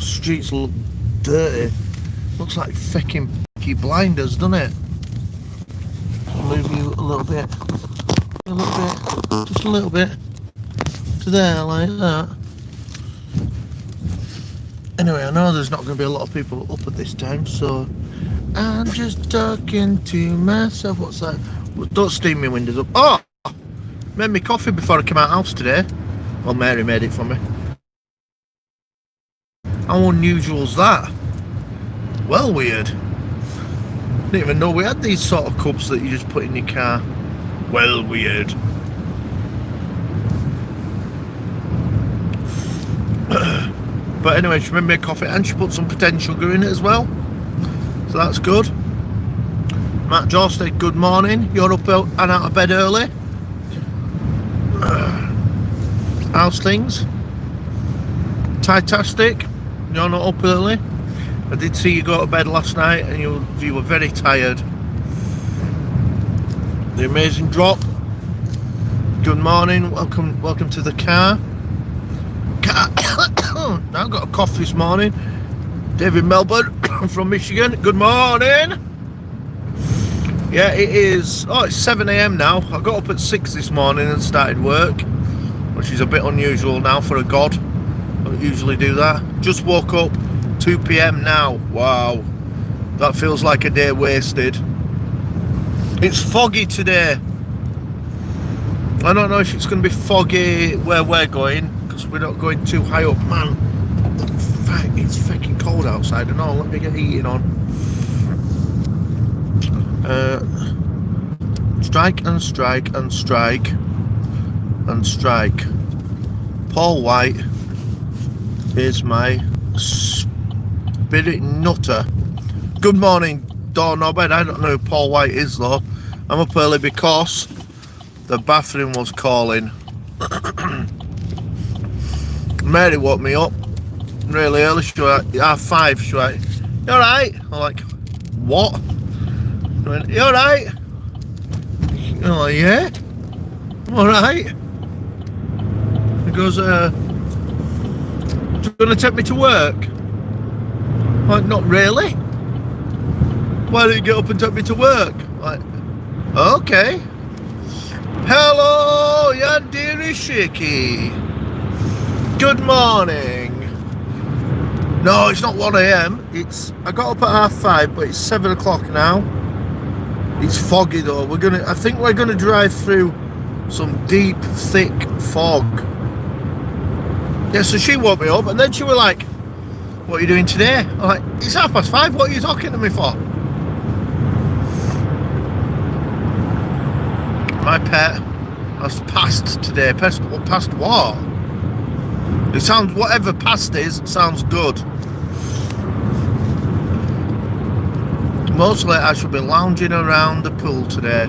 streets look dirty. Looks like fucking Peaky Blinders, doesn't it? I'll move you a little bit. Just a little bit. To there, like that. Anyway, I know there's not going to be a lot of people up at this time, so I'm just talking to myself. What's that? Don't steam my windows up. Oh! Made me coffee before I came out of the house today. Well, Mary made it for me. How unusual's that? Well, weird. Didn't even know we had these sort of cups that you just put in your car. Well, weird. But anyway, she made me a coffee and she put some potential sugar in it as well. So that's good. Matt Joss said, good morning. You're up and out of bed early. How's things? Titastic. You're not up early. I did see you go to bed last night and you were very tired. The amazing drop. Good morning. Welcome to the car. I've got a cough this morning. David Melbourne from Michigan. Good morning. Yeah, it is. Oh, it's 7 a.m. now. I got up at 6 this morning and started work, which is a bit unusual now for a god. I don't usually do that. Just woke up. 2 p.m. now. Wow. That feels like a day wasted. It's foggy today. I don't know if it's going to be foggy where we're going, because we're not going too high up. Man, it's fucking cold outside and all. Let me get heating on. Strike and strike and strike and strike. Paul White is my spirit nutter. Good morning, doorknobhead. I don't know who Paul White is though. I'm up early because the bathroom was calling. Mary woke me up really early. She was like, 5. She was like, you alright? I'm like, what? I went, you alright? I'm like, yeah, I'm alright. He goes, you gonna take me to work? I'm like, not really. Why don't you get up and take me to work? I'm like, okay. Hello, Yandiri Shiki. Good morning. No, it's not 1 a.m. I got up at 5:30, but it's 7 o'clock now. It's foggy though. I think we're gonna drive through some deep, thick fog. Yeah, so she woke me up and then she was like, what are you doing today? I'm like, it's 5:30, what are you talking to me for? My pet has passed today. Past what? It sounds, whatever past is, sounds good. Mostly I shall be lounging around the pool today.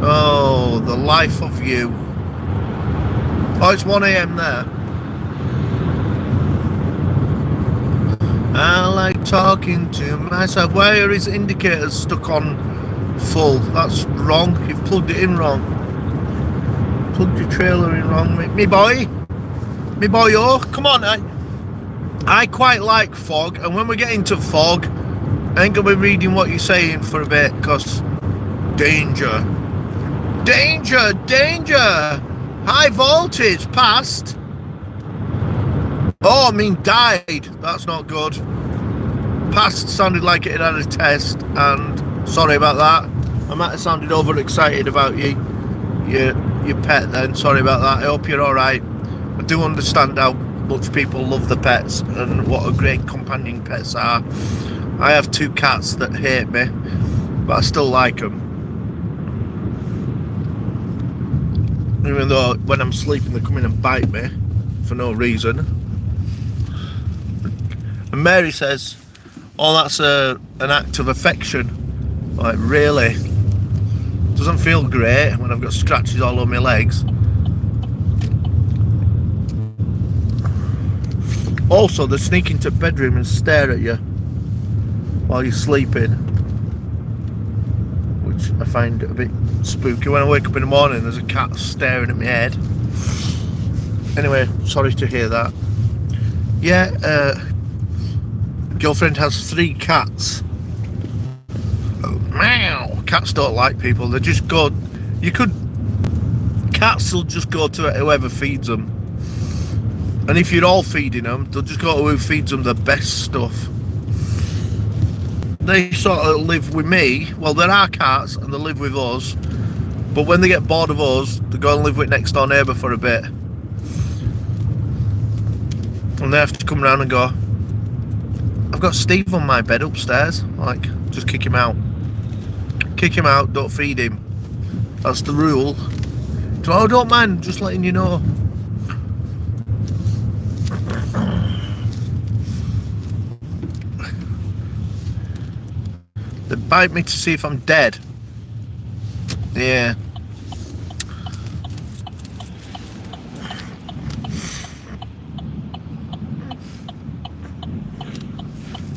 Oh, the life of you. Oh, it's 1 a.m. there. I like talking to myself. Why are his indicators stuck on full? That's wrong. You've plugged it in wrong. Plugged your trailer in wrong. Me boy. Me boy, oh, come on. I quite like fog, and when we get into fog, I ain't gonna be reading what you're saying for a bit, because danger. Danger, danger. High voltage passed. Oh, I mean died. That's not good. Passed sounded like it had a test, and sorry about that. I might have sounded overexcited about your pet then. Sorry about that. I hope you're alright. I do understand how much people love the pets and what a great companion pets are. I have 2 cats that hate me, but I still like them. Even though when I'm sleeping they come in and bite me for no reason. And Mary says, oh, that's an act of affection. Like, really? Doesn't feel great when I've got scratches all over my legs. Also, they sneak into the bedroom and stare at you while you're sleeping, which I find a bit spooky. When I wake up in the morning, there's a cat staring at my head. Anyway, sorry to hear that. Yeah, girlfriend has 3 cats. Meow. Cats don't like people. They just go. Cats will just go to whoever feeds them. And if you're all feeding them, they'll just go to who feeds them the best stuff. They sort of live with me. Well, there are cats and they live with us. But when they get bored of us, they go and live with next door neighbour for a bit. And they have to come round and go, I've got Steve on my bed upstairs. Like, just kick him out. Kick him out, don't feed him. That's the rule. So I don't mind, just letting you know. They bite me to see if I'm dead. Yeah.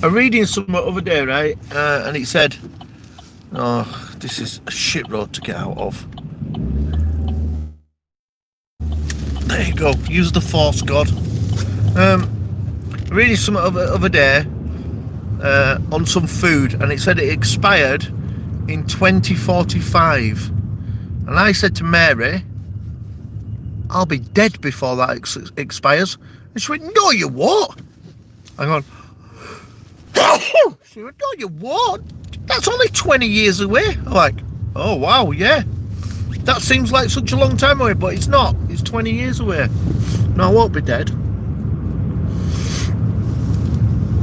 I'm reading something the other day, right? And it said, oh, this is a shit road to get out of. There you go. Use the force, God. Reading something the other day on some food, and it said it expired in 2045. And I said to Mary, I'll be dead before that expires. And she went, no, you won't. I'm going, she went, no, you won't. That's only 20 years away. I'm like, oh, wow, yeah. That seems like such a long time away, but it's not. It's 20 years away. No, I won't be dead.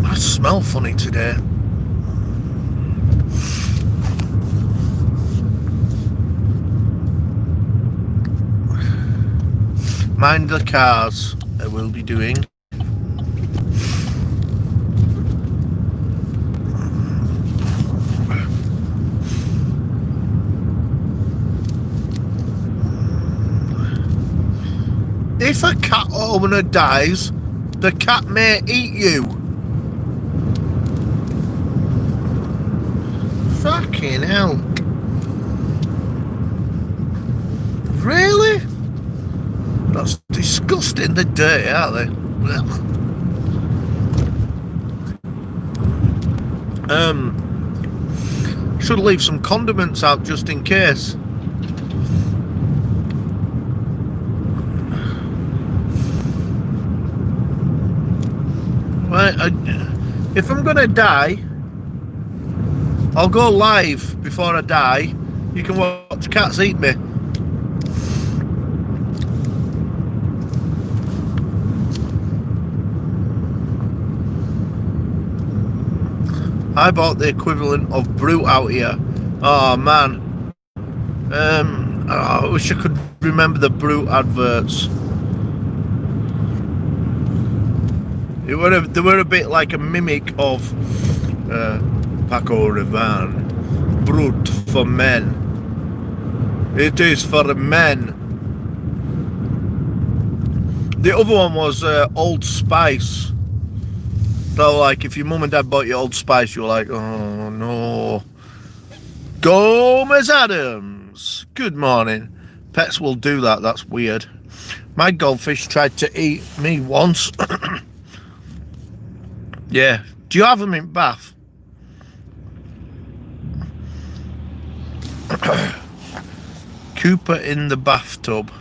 I smell funny today. Mind the cars, I will be doing. If a cat owner dies, the cat may eat you. Fucking hell. Really? That's disgusting. They're dirty, aren't they? Should leave some condiments out just in case. Right, if I'm gonna die, I'll go live before I die. You can watch cats eat me. I bought the equivalent of Brute out here. Oh man. I wish I could remember the Brute adverts. They were a bit like a mimic of Paco Rabanne. Brute for men. It is for men. The other one was Old Spice. So like if your mum and dad bought you Old Spice, you were like, oh no. Gomez Adams. Good morning. Pets will do that, that's weird. My goldfish tried to eat me once. Yeah. Do you have them in Bath? Cooper in the bathtub.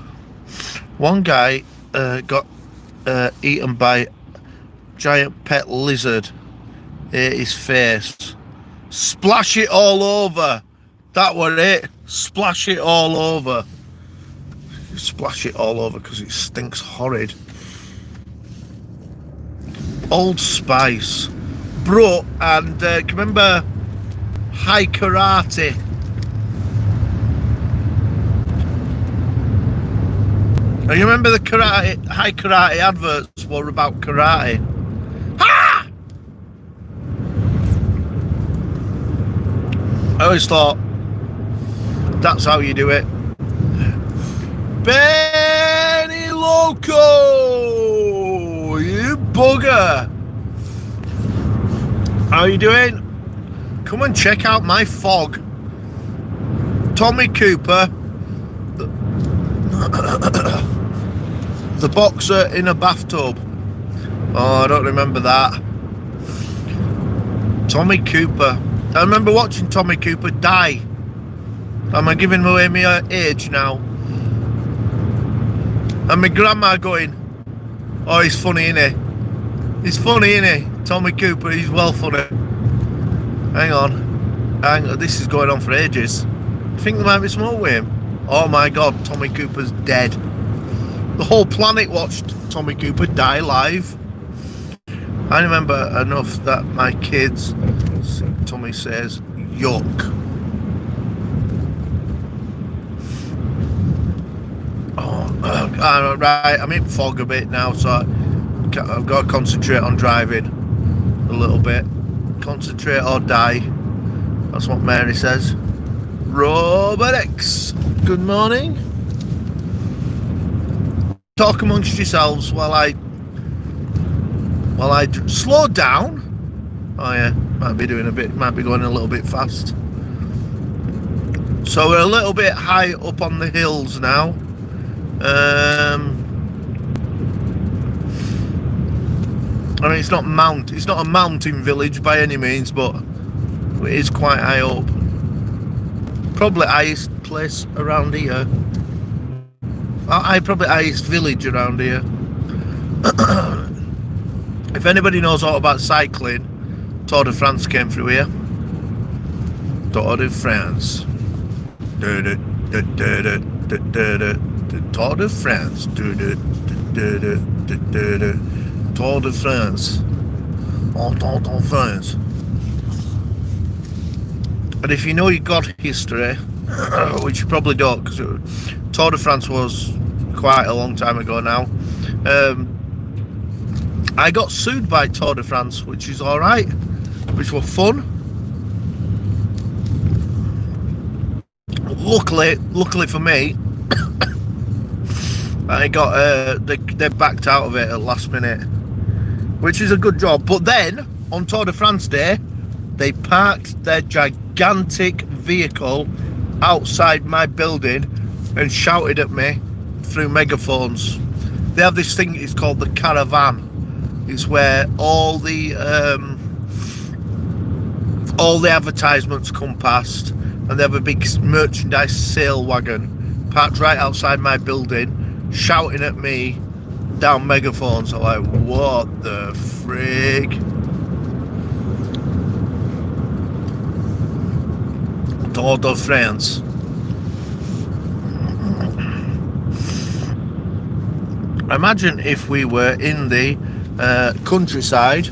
One guy got eaten by giant pet lizard. Ate his face. Splash it all over. That was it. Splash it all over. Splash it all over because it stinks horrid. Old Spice. Bro, and can you remember High Karate? And you remember the karate, High Karate adverts were about karate? Ha! I always thought that's how you do it. Benny Loco, you bugger. How you doing? Come and check out my fog. Tommy Cooper. The boxer in a bathtub. Oh, I don't remember that. Tommy Cooper. I remember watching Tommy Cooper die. Am I giving away my age now? And my grandma going, oh, he's funny, innit? He's funny, innit? Tommy Cooper, he's well funny. Hang on. This is going on for ages. I think there might be some more with him. Oh my God, Tommy Cooper's dead. The whole planet watched Tommy Cooper die live. I remember enough that my kids, Tommy says, yuck. Oh, right, I'm in fog a bit now, so I've got to concentrate on driving a little bit. Concentrate or die. That's what Mary says. Robert X, good morning. Talk amongst yourselves while I slow down. Oh yeah, might be going a little bit fast. So we're a little bit high up on the hills now. I mean, it's not a mountain village by any means, but it is quite high up. Probably highest place around here. Probably highest village around here. If anybody knows all about cycling, Tour de France came through here. Tour de France. Tour de France. Tour de France. Tour de France. And if you know your God history, which you probably don't, because Tour de France was quite a long time ago now, I got sued by Tour de France, which is alright, which was fun. Luckily for me, I got they backed out of it at last minute, which is a good job. But then on Tour de France Day, they parked their gigantic vehicle outside my building and shouted at me through megaphones. They have this thing, it's called the caravan. It's where all the advertisements come past, and they have a big merchandise sale wagon parked right outside my building, shouting at me down megaphones. I'm like, what the frig? Tour de France. Imagine if we were in the countryside,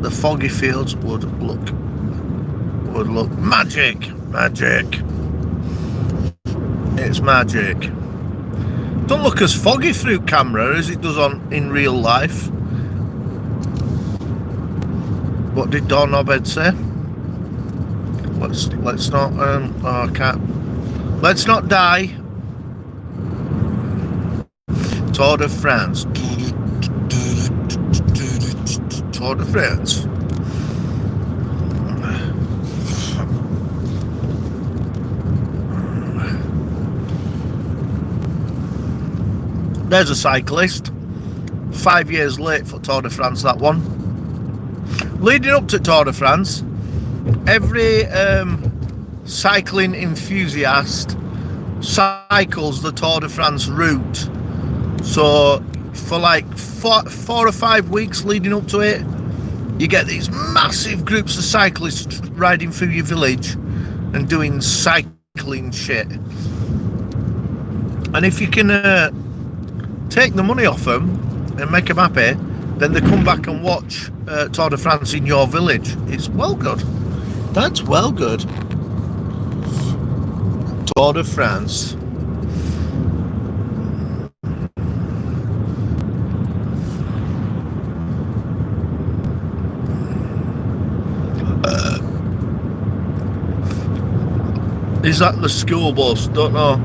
the foggy fields would look magic. It's magic. Don't look as foggy through camera as it does in real life. What did Doorknobhead say? Let's not oh, I can't. Let's not die. Tour de France. Tour de France. There's a cyclist. 5 years late for Tour de France, that one. Leading up to Tour de France, every cycling enthusiast cycles the Tour de France route. So for like four or 5 weeks leading up to it, you get these massive groups of cyclists riding through your village and doing cycling shit. And if you can take the money off them and make them happy, then they come back and watch Tour de France in your village. It's well good. That's well good. Tour de France. Is that the school bus? Don't know.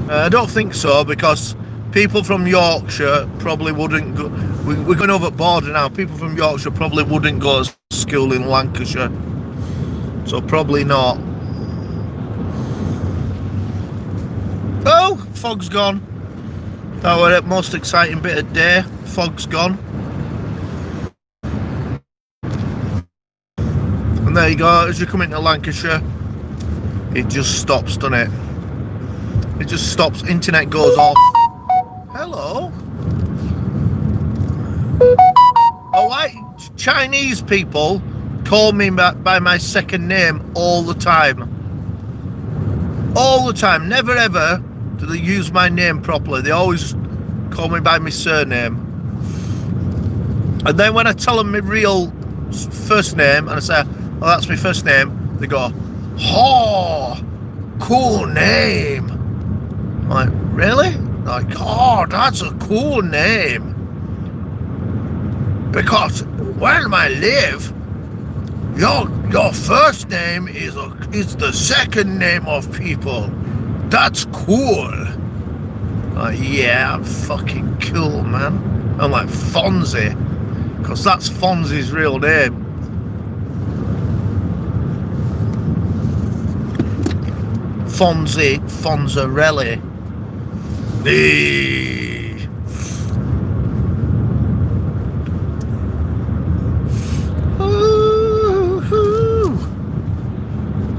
I don't think so, because people from Yorkshire probably wouldn't go. We're going over the border now. People from Yorkshire probably wouldn't go to school in Lancashire. So probably not. Oh, fog's gone. That was the most exciting bit of day. Fog's gone. there you go. As you come into Lancashire, it just stops, doesn't it? It just stops. Internet goes off. Hello. Oh, why Chinese people call me by my second name all the time. All the time. Never ever do they use my name properly. They always call me by my surname. And then when I tell them my real first name, and I say, oh, that's my first name, they go, oh, cool name. I'm like, really? They're like, oh, that's a cool name. Because where I live, your first name is the second name of people. That's cool. Yeah, I'm fucking cool, man. I'm like Fonzie, because that's Fonzie's real name. Fonzie Fonzarelli.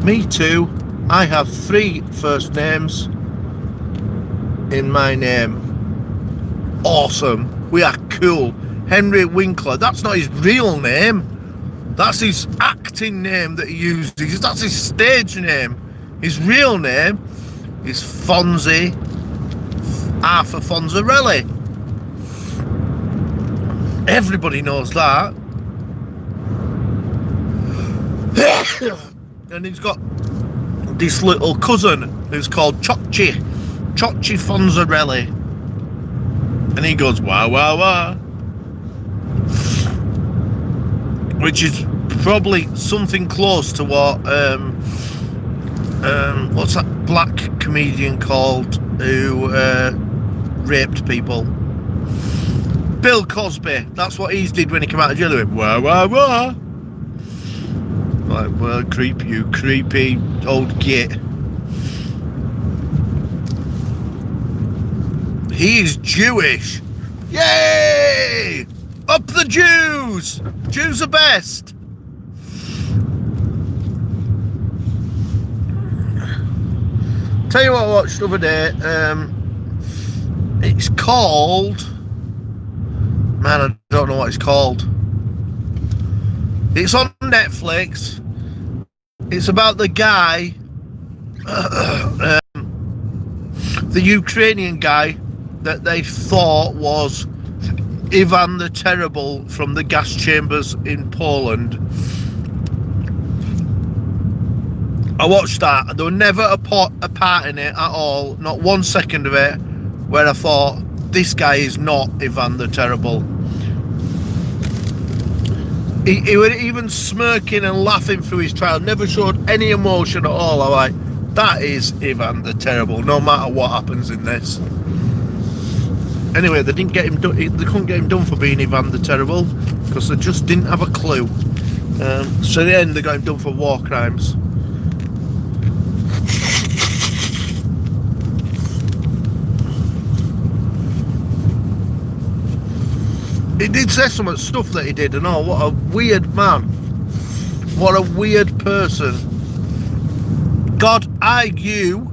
Me too. I have 3 first names in my name. Awesome. We are cool. Henry Winkler. That's not his real name. That's his acting name that he uses. That's his stage name. His real name is Fonzie Arthur Fonzarelli. Everybody knows that. And he's got this little cousin who's called Chochi Fonzarelli. And he goes, wah, wah, wah. Which is probably something close to what, what's that black comedian called who raped people? Bill Cosby. That's what he did when he came out of jail. He went, wah, wah, wah. Like, well, creep, you creepy old git. He is Jewish. Yay! Up the Jews! Jews are best. Tell you what I watched the other day. It's called... Man, I don't know what it's called. It's on Netflix. It's about the guy, the Ukrainian guy that they thought was Ivan the Terrible from the gas chambers in Poland. I watched that, and there was never a part in it at all, not 1 second of it, where I thought, this guy is not Ivan the Terrible. He was even smirking and laughing through his trial, never showed any emotion at all. I'm like, that is Ivan the Terrible, no matter what happens in this. Anyway, they didn't get him done. They couldn't get him done for being Ivan the Terrible because they just didn't have a clue. So in the end, they got him done for war crimes. He did say some stuff that he did and all. What a weird man. What a weird person. God, are you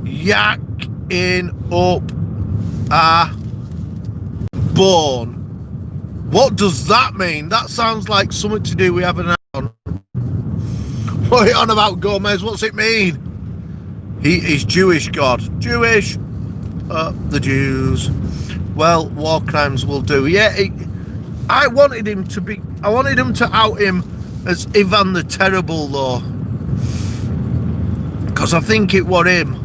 yakking up a bone? What does that mean? That sounds like something to do with having on. What are you on about, Gomez? What's it mean? He is Jewish, God. Jewish. The Jews. Well, war crimes will do. Yeah, I wanted him to out him as Ivan the Terrible, though. Because I think it was him.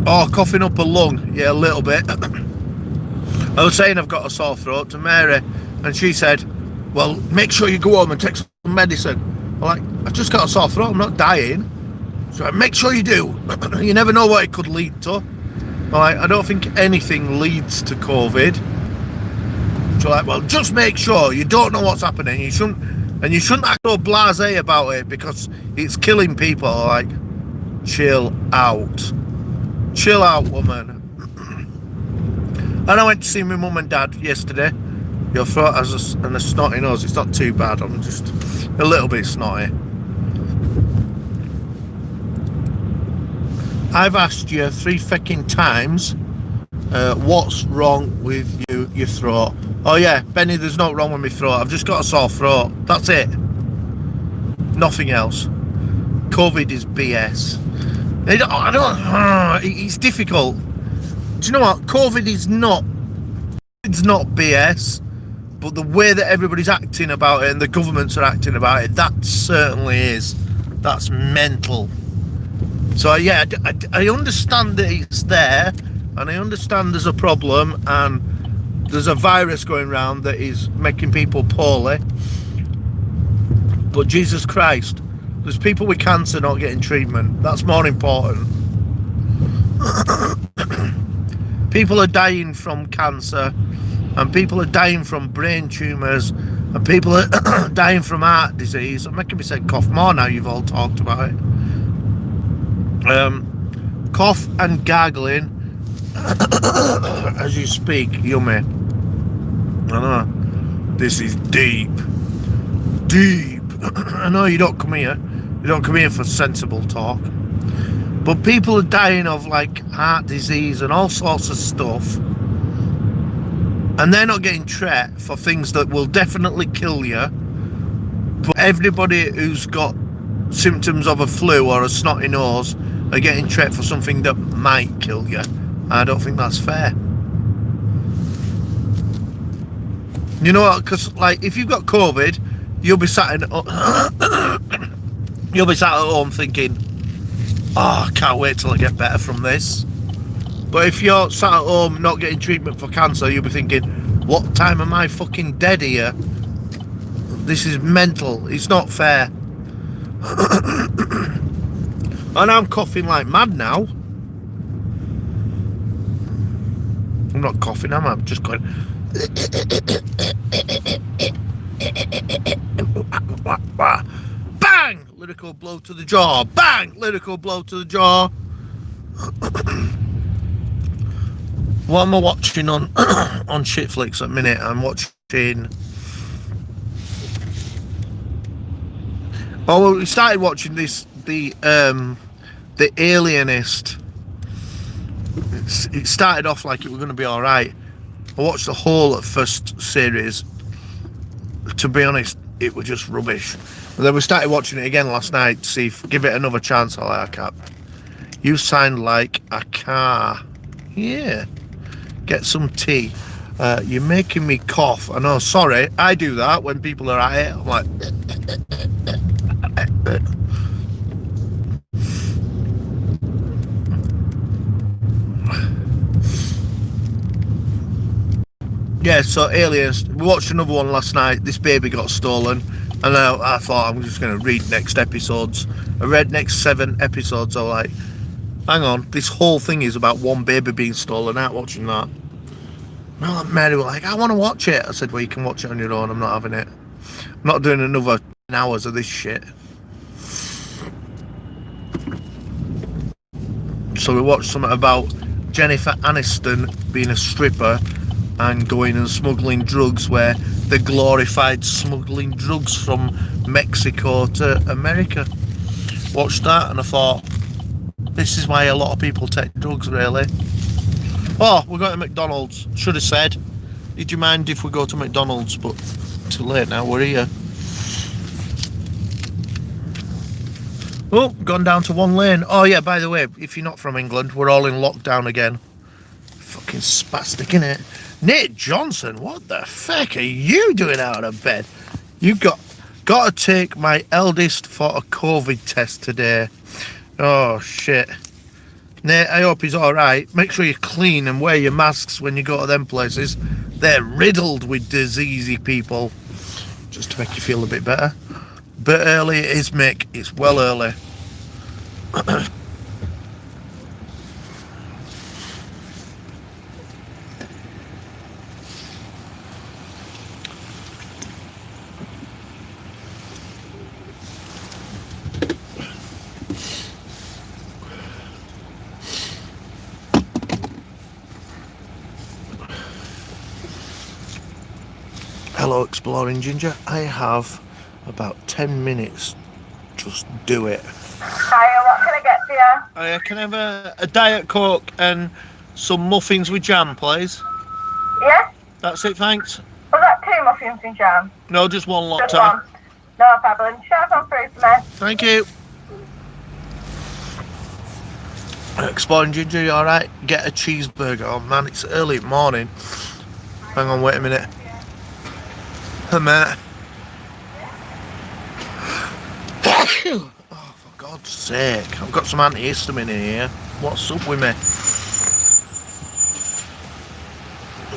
Oh, coughing up a lung. Yeah, a little bit. I was saying I've got a sore throat to Mary, and she said, well, make sure you go home and take some medicine. I'm like, I've just got a sore throat, I'm not dying. So make sure you do. You never know what it could lead to. I'm like, I don't think anything leads to COVID. So like, well, just make sure you don't know what's happening. You shouldn't act so blasé about it because it's killing people. Like, chill out. Chill out, woman. And I went to see my mum and dad yesterday. Your throat has a snotty nose. It's not too bad. I'm just a little bit snotty. I've asked you 3 fucking times what's wrong with your throat. Oh yeah, Benny, there's no wrong with my throat. I've just got a sore throat. That's it. Nothing else. COVID is BS. It's difficult. Do you know what? COVID is not. It's not BS, but the way that everybody's acting about it and the governments are acting about it, that certainly is. That's mental. So yeah, I understand that it's there, and I understand there's a problem, and there's a virus going around that is making people poorly. But Jesus Christ, there's people with cancer not getting treatment. That's more important. People are dying from cancer, and people are dying from brain tumours, and people are dying from heart disease. I'm making me say cough more now you've all talked about it. Cough and gargling as you speak. Yummy. I know. This is deep. I know you don't come here. You don't come here for sensible talk. But people are dying of like heart disease and all sorts of stuff. And they're not getting treated for things that will definitely kill you. But everybody who's got symptoms of a flu or a snotty nose are getting treated for something that might kill you. I don't think that's fair. You know what? Because like, if you've got COVID, you'll be sat at home thinking, oh, I can't wait till I get better from this. But if you're sat at home not getting treatment for cancer, you'll be thinking, what time am I fucking dead here? This is mental. It's not fair. And I'm coughing like mad now. I'm not coughing, I'm just going. Bang! Lyrical blow to the jaw. Bang! Lyrical blow to the jaw. What am I watching on on Shitflix at the minute? I'm watching. Oh, well, we started watching this, the Alienist. It started off like it was going to be all right. I watched the whole first series. To be honest, it was just rubbish. And then we started watching it again last night to see if give it another chance. I like a cat. You sound like a car. Yeah. Get some tea. You're making me cough. I know, sorry. I do that when people are at it. I'm like. Yeah, so Aliens, we watched another one last night. This baby got stolen, and I thought I'm just going to read next episodes. I read next 7 episodes. I was like, hang on, this whole thing is about one baby being stolen. Out watching that. Well, Mary was like, I want to watch it. I said, well, you can watch it on your own. I'm not having it. I'm not doing another 10 hours of this shit. So we watched something about Jennifer Aniston being a stripper and going and smuggling drugs, where they glorified smuggling drugs from Mexico to America. Watched that and I thought, this is why a lot of people take drugs, really. Oh, we're going to McDonald's. Should have said, did you mind if we go to McDonald's? But too late now, we're here. Oh, gone down to one lane. Oh yeah, by the way, if you're not from England, we're all in lockdown again. Fucking spastic, innit? Nate Johnson, what the fuck are you doing out of bed? You've got to take my eldest for a COVID test today. Oh shit. Nate, I hope he's alright. Make sure you're clean and wear your masks when you go to them places. They're riddled with diseasey people. Just to make you feel a bit better. Bit early it is, Mick. It's well early. Hello, Exploring Ginger. I have about 10 minutes. Just do it. Hiya, what can I get for you? Can I have a Diet Coke and some muffins with jam, please? Yeah? That's it, thanks. Was that 2 muffins in jam? No, just one lot. Just one. No problem. Shout on through for me. Thank you. Exploring Ginger, you alright? Get a cheeseburger. Oh man, it's early morning. Hang on, wait a minute. A minute. Oh, for God's sake. I've got some antihistamine in here. What's up with me?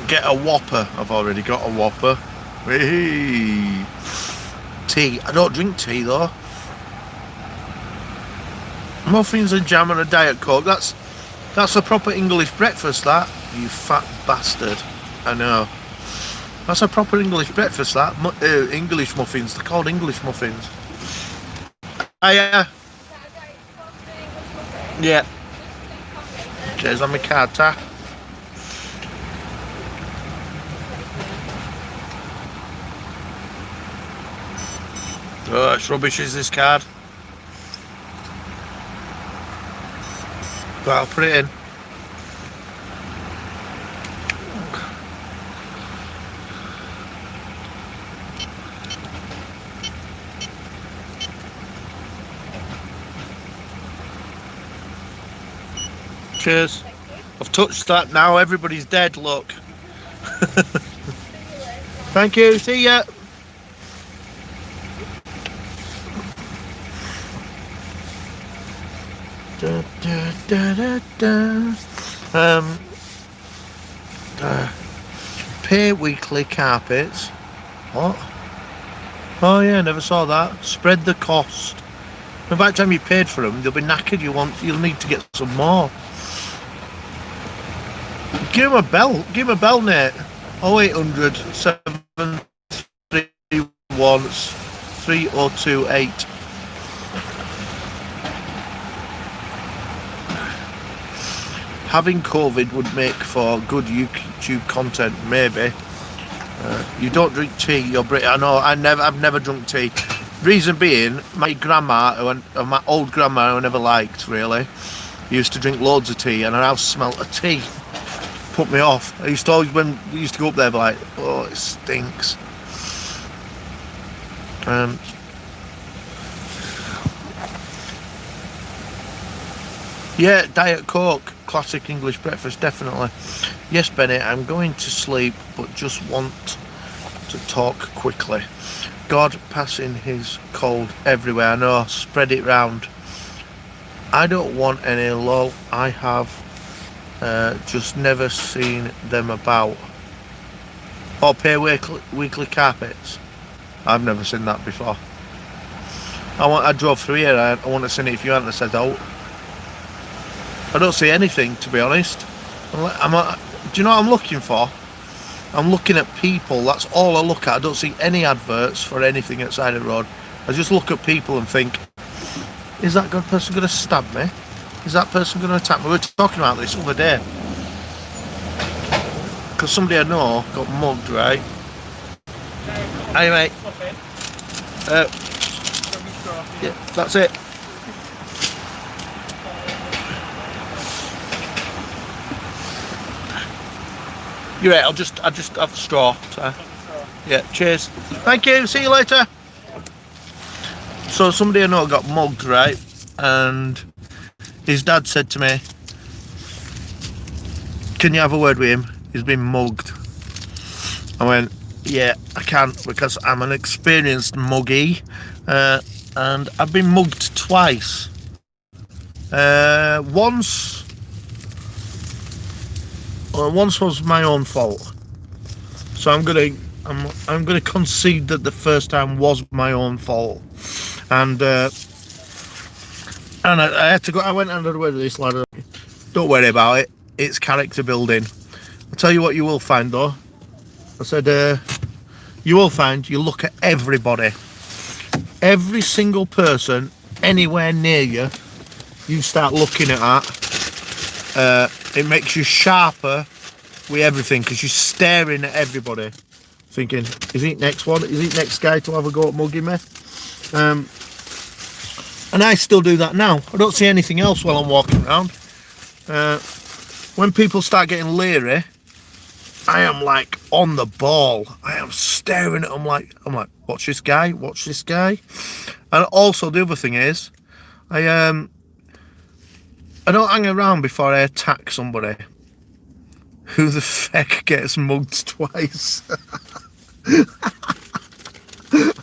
Get a Whopper. I've already got a Whopper. Hey. Tea. I don't drink tea though. Muffins and jam and a Diet Coke. That's a proper English breakfast, that. You fat bastard. I know. That's a proper English breakfast, that. English muffins. They're called English muffins. Yeah. Cheers on my card, ta. Oh, it's rubbish, is this card? But I'll put it in. Cheers. I've touched that now. Everybody's dead, look. Thank you. See ya. Da, da, da, da, da. Pay weekly carpets. What? Oh yeah, never saw that. Spread the cost. By the time you paid for them, they'll be knackered. You'll need to get some more. Give him a bell. Give him a bell, Nate. 0800 731 3028. Having COVID would make for good YouTube content, maybe. You don't drink tea. You're British. I know. I've never drunk tea. Reason being, my grandma, my old grandma, who I never liked really, used to drink loads of tea, and her house smelt of tea. Put me off. I used to always, when we used to go up there, be like, oh, it stinks. Yeah, Diet Coke, classic English breakfast, definitely. Yes, Bennett, I'm going to sleep, but just want to talk quickly. God passing his cold everywhere. I know, spread it round. I don't want any lol. I have just never seen them about. Or pay weekly carpets. I've never seen that before. I drove through here. I wouldn't have seen it if you hadn't said out. I don't see anything, to be honest. Do you know what I'm looking for? I'm looking at people. That's all I look at. I don't see any adverts for anything outside the road. I just look at people and think, is that good person going to stab me? Is that person going to attack me? We were talking about this the other day. Because somebody I know got mugged, right? Hey, mate. Yeah, that's it. You're right, I'll just have the straw. So. Yeah, cheers. Thank you, see you later. So somebody I know got mugged, right? And his dad said to me, can you have a word with him? He's been mugged. I went, yeah, I can't because I'm an experienced muggy. And I've been mugged twice. Once was my own fault. So I'm gonna concede that the first time was my own fault. And I had to go. I went under the word of this lad. Don't worry about it. It's character building. I'll tell you what you will find though. I said you will find you look at everybody, every single person anywhere near you. You start looking at that. It makes you sharper with everything because you're staring at everybody. thinking, is he next one? Is he next guy to have a go at mugging me? And I still do that now. I don't see anything else while I'm walking around. When people start getting leery, I am like on the ball. I am staring at them like, watch this guy, watch this guy. And also the other thing is, I don't hang around before I attack somebody. Who the feck gets mugged twice?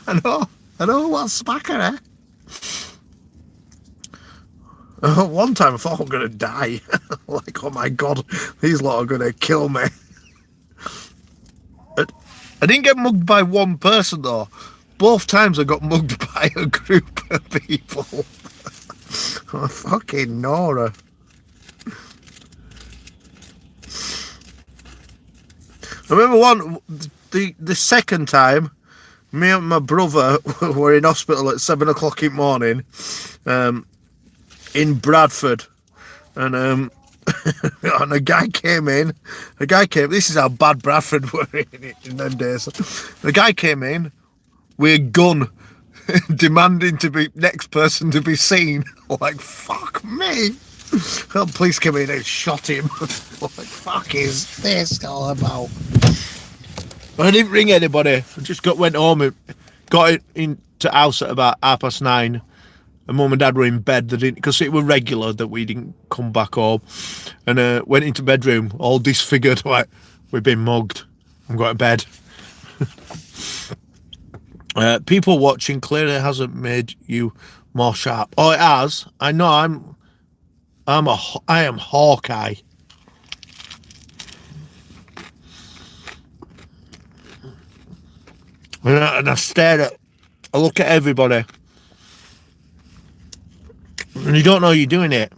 I know what's spacker, eh? One time I thought I'm gonna die. Like, oh my god, these lot are gonna kill me. I didn't get mugged by one person though. Both times I got mugged by a group of people. Oh, fucking Nora. I remember the second time, me and my brother were in hospital at 7 o'clock in the morning, in Bradford, and and a guy came in. This is how bad Bradford were in them days. The guy came in with a gun, demanding to be next person to be seen. Like, fuck me. The police came in and shot him. What the fuck is this all about? I didn't ring anybody. I just went home and got into house at about 9:30. And mum and dad were in bed. They didn't, because it was regular that we didn't come back home. And went into bedroom, all disfigured, like, we've been mugged. I'm going to bed. People watching clearly hasn't made you more sharp. Oh, it has. I know. I am Hawkeye. And I look at everybody, and you don't know you're doing it.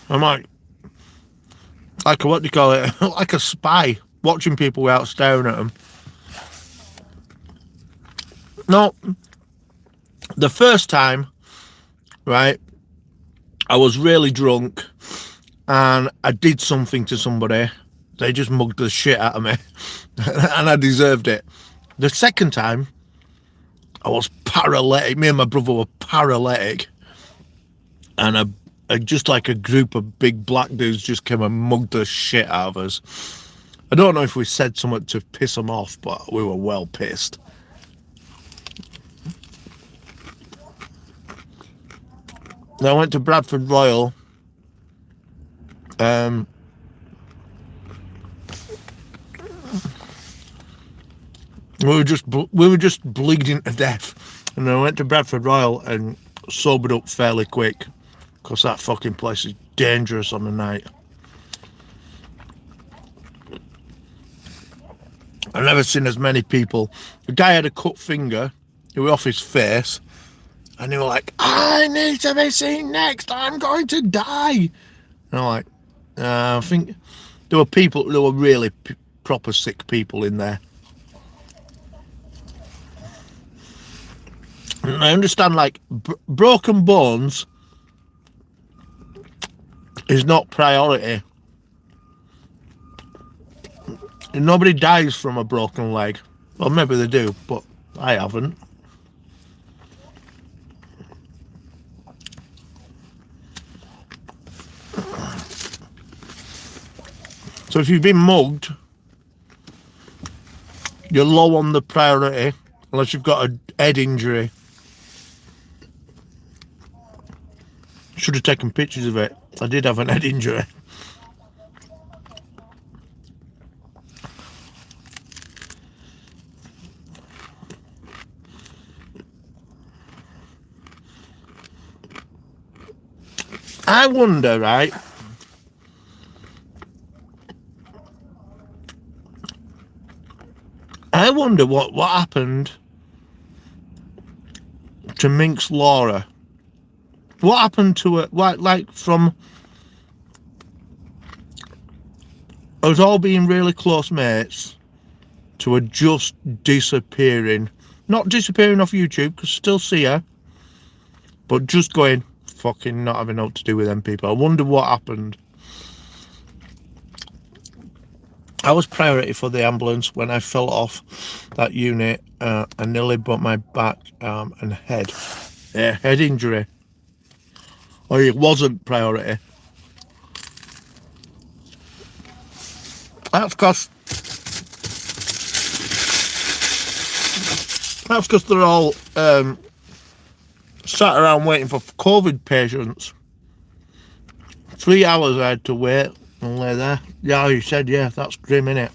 I'm like what do you call it? Like a spy, watching people without staring at them. No, the first time, right, I was really drunk and I did something to somebody. They just mugged the shit out of me and I deserved it. The second time, I was paralytic. Me and my brother were paralytic, and just like a group of big black dudes just came and mugged the shit out of us. I don't know if we said something to piss them off, but we were well pissed. Then I went to Bradford Royal. We were just bleeding to death, and I went to Bradford Royal and sobered up fairly quick, because that fucking place is dangerous on the night. I've never seen as many people. The guy had a cut finger, he was off his face, and they were like, I need to be seen next, I'm going to die. And I'm like, I think there were really proper sick people in there. And I understand, like, broken bones is not priority. Nobody dies from a broken leg. Well, maybe they do, but I haven't. So if you've been mugged, you're low on the priority, unless you've got a head injury. Should have taken pictures of it. I did have an head injury. I wonder, right? I wonder what happened to Minx Laura. What happened to her? Like from us all being really close mates to her just disappearing. Not disappearing off YouTube, because I still see her, but just going, fucking not having nothing to do with them people. I wonder what happened. I was priority for the ambulance when I fell off that unit. I nearly broke my back, and head. Yeah, head injury. Or it wasn't priority. That's because they're all sat around waiting for COVID patients. 3 hours I had to wait and lay there. Yeah, you said, yeah, that's grim, innit?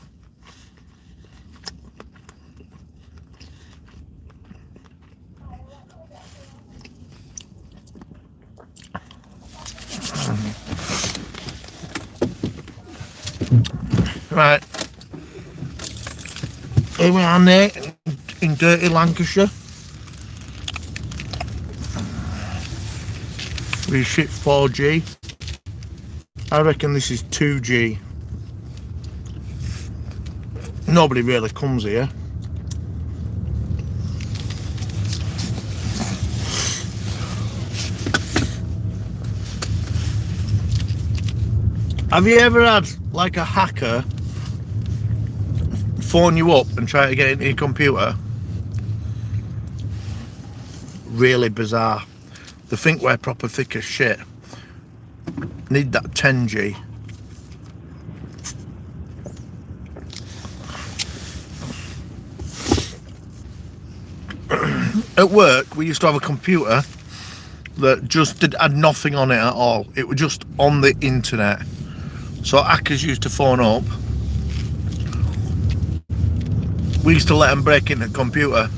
Right. Here we are, Nate, in dirty Lancashire. We ship 4G. I reckon this is 2G. Nobody really comes here. Have you ever had like a hacker phone you up and try to get into your computer? Really bizarre. They think we're proper thick as shit. Need that 10G. At work, we used to have a computer that just had nothing on it at all. It was just on the internet. So hackers used to phone up. We used to let them break into the computer.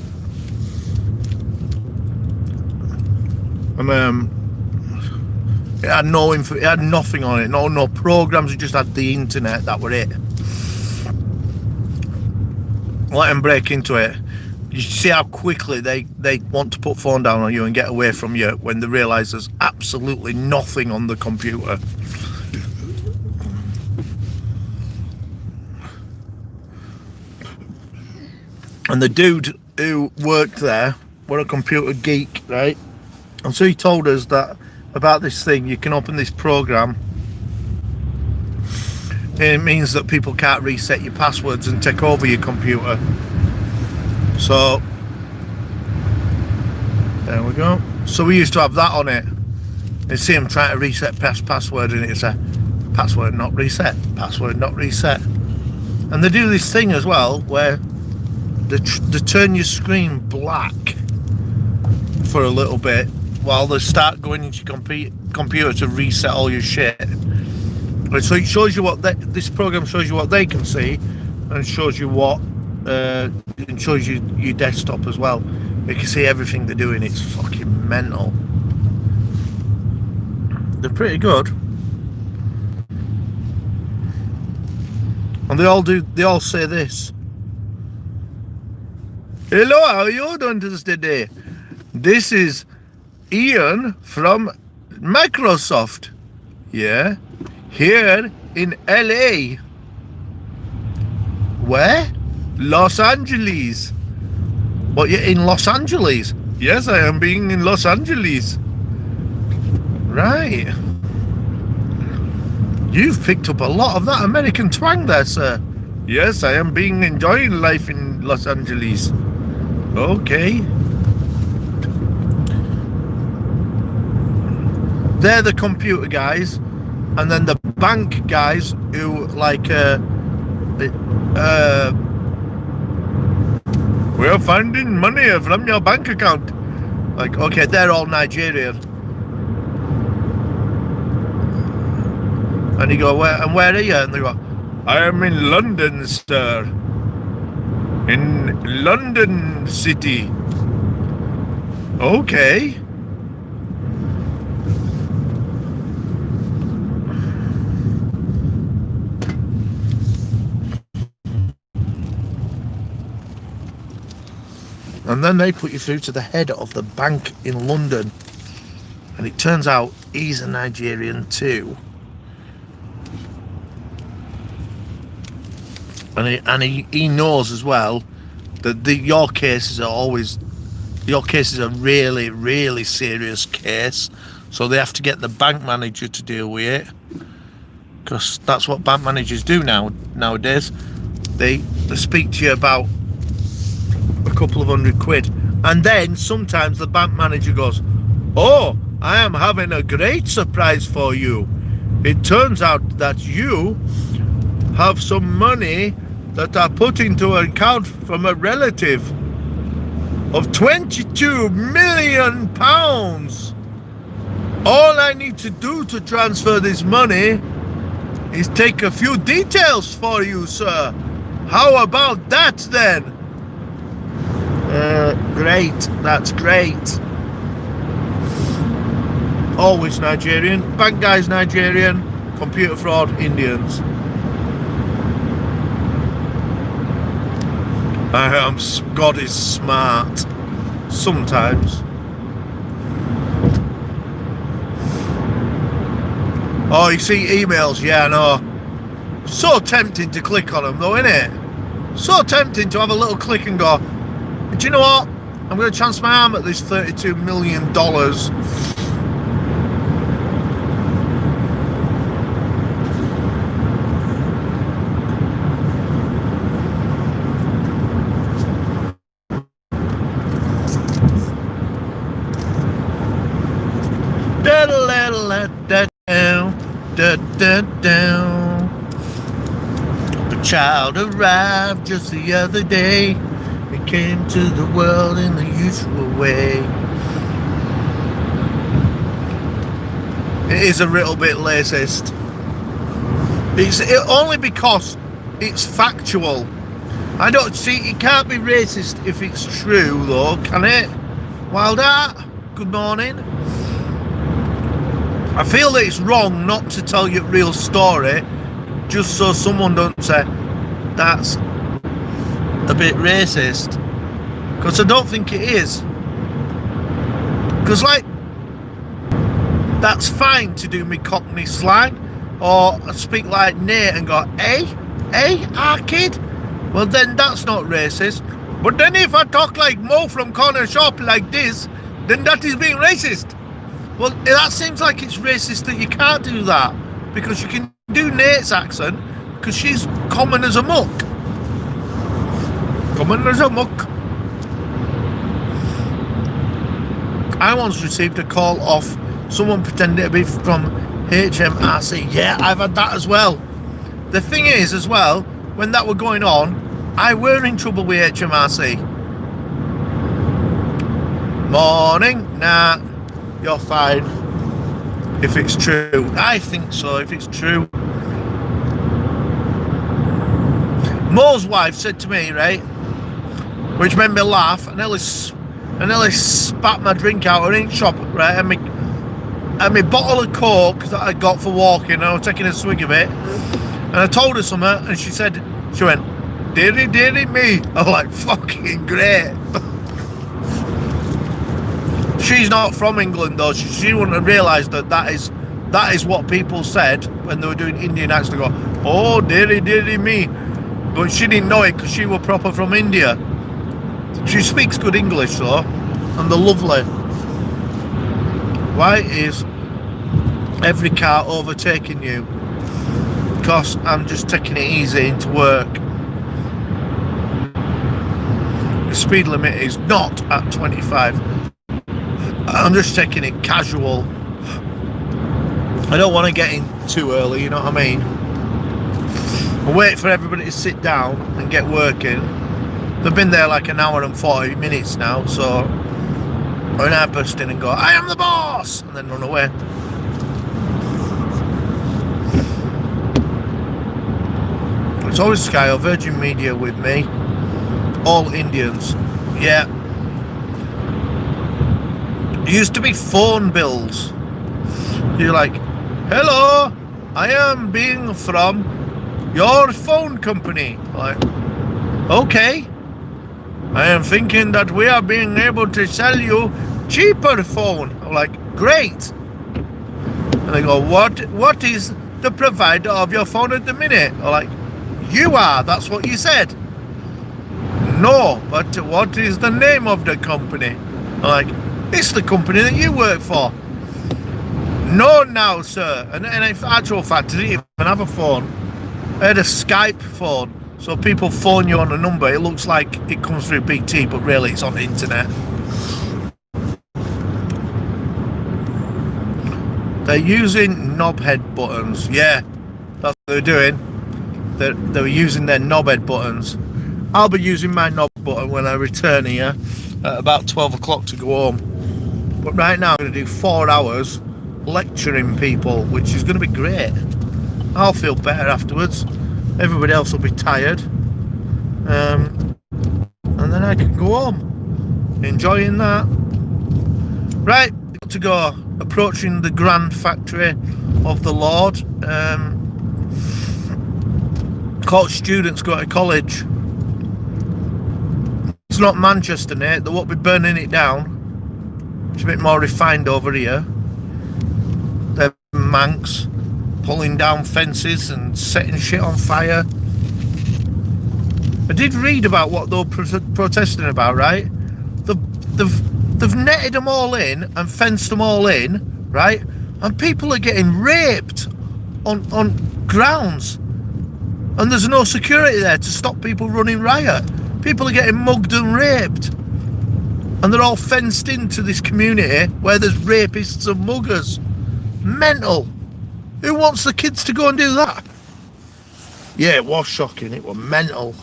And it had no info, it had nothing on it, no programs, it just had the internet, that were it. Let them break into it. You see how quickly they want to put phone down on you and get away from you when they realise there's absolutely nothing on the computer. And the dude who worked there were a computer geek, right? And so he told us that about this thing, you can open this program. It means that people can't reset your passwords and take over your computer. So there we go. So we used to have that on it. You see him trying to reset password, and it's a password not reset, password not reset. And they do this thing as well where they turn your screen black for a little bit while they start going into your computer to reset all your shit. And so it shows you what this program shows you what they can see, and shows you what it shows you your desktop as well. You can see everything they're doing. It's fucking mental. They're pretty good, and they all say this: hello, how are you doing today? This is Ian from Microsoft. Yeah, here in LA. Where? Los Angeles. What, you're in Los Angeles? Yes, I am being in Los Angeles. Right. You've picked up a lot of that American twang there, sir. Yes, I am enjoying life in Los Angeles. Okay. They're the computer guys, and then the bank guys who we're finding money from your bank account. Like, okay, they're all Nigerian. And you go, where are you? And they go, I am in London, sir. In London City. Okay. And then they put you through to the head of the bank in London. And it turns out he's a Nigerian too. And he knows as well that your cases are a really, really serious case. So they have to get the bank manager to deal with it. because that's what bank managers do nowadays. They speak to you about a couple of £100, and then sometimes the bank manager goes, "Oh, I am having a great surprise for you. It turns out that you have some money that I put into an account from a relative of £22 million. All I need to do to transfer this money is take a few details for you, sir. How about that then?" Great, that's great. Always Nigerian. Bank guys Nigerian. Computer fraud Indians. God is smart. Sometimes. Oh, you see emails? Yeah, I know. So tempting to click on them though, isn't it? So tempting to have a little click and go, do you know what? I'm going to chance my arm at this $32 million. A child arrived just the other day. It came to the world in the usual way. It is a little bit racist. It's only because it's factual. I don't see, it can't be racist if it's true though, can it? Wild Art, good morning. I feel that it's wrong not to tell you a real story just so someone don't say that's a bit racist, because I don't think it is. Because like, that's fine to do me Cockney slang or speak like Nate and go, hey, our kid. Well then that's not racist. But then if I talk like Mo from Corner Shop like this, then that is being racist. Well, that seems like it's racist that you can't do that, because you can do Nate's accent because she's common as a muck. Common as a muck. I once received a call off someone pretending to be from HMRC. Yeah, I've had that as well. The thing is as well, when that were going on, I were in trouble with HMRC. Morning, nah. You're fine. If it's true. I think so, if it's true. Mo's wife said to me, right, which made me laugh, I nearly spat my drink out of her shop, right, and my bottle of Coke that I got for walking, and I was taking a swig of it, and I told her something, and she went, dearie me. I was like, fucking great. She's not from England though. She wouldn't have realised that is what people said when they were doing Indian accents. They go, oh, dearie me. But she didn't know it because she was proper from India. She speaks good English though, and they're lovely. Why is every car overtaking you? Because I'm just taking it easy into work. The speed limit is not at 25. I'm just taking it casual. I don't want to get in too early, you know what I mean? I wait for everybody to sit down and get working. They've been there like an hour and 40 minutes now, so when I burst in and go, I am the boss, and then run away. It's always Sky or Virgin Media with me. All Indians. Yeah. It used to be phone bills. You're like, hello, I am being from your phone company. Like, okay. I am thinking that we are being able to sell you cheaper phone. I'm like, great. And they go, what is the provider of your phone at the minute? I'm like, you are, that's what you said. No, but what is the name of the company? I'm like, it's the company that you work for. No, now, sir. And in actual fact, I didn't even have a phone. I had a Skype phone. So people phone you on a number. It looks like it comes through BT, but really it's on the internet. They're using knobhead buttons. Yeah, that's what they're doing. They're using their knobhead buttons. I'll be using my knob button when I return here at about 12 o'clock to go home. But right now I'm going to do 4 hours lecturing people, which is going to be great. I'll feel better afterwards. Everybody else will be tired. And then I can go home. Enjoying that. Right, got to go. Approaching the Grand Factory of the Lord. Caught students go to college. It's not Manchester, Nate. They won't be burning it down. It's a bit more refined over here. They're Manx pulling down fences and setting shit on fire. I did read about what they were protesting about, right? They've netted them all in and fenced them all in, right? And people are getting raped on grounds. And there's no security there to stop people running riot. People are getting mugged and raped. And they're all fenced into this community where there's rapists and muggers. Mental. Who wants the kids to go and do that? Yeah, it was shocking. It was mental.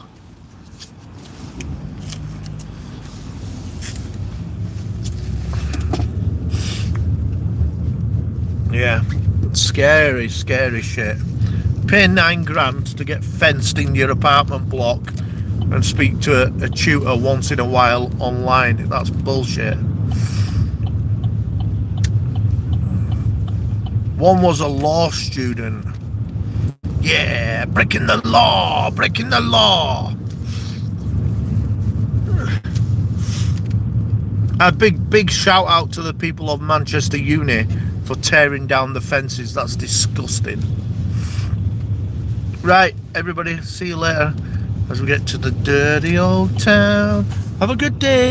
Yeah, scary, scary shit. Pay 9 grand to get fenced in your apartment block and speak to a tutor once in a while online. That's bullshit. One was a law student. Yeah, breaking the law, breaking the law. A big shout out to the people of Manchester Uni for tearing down the fences. That's disgusting. Right, everybody, see you later as we get to the dirty old town. Have a good day.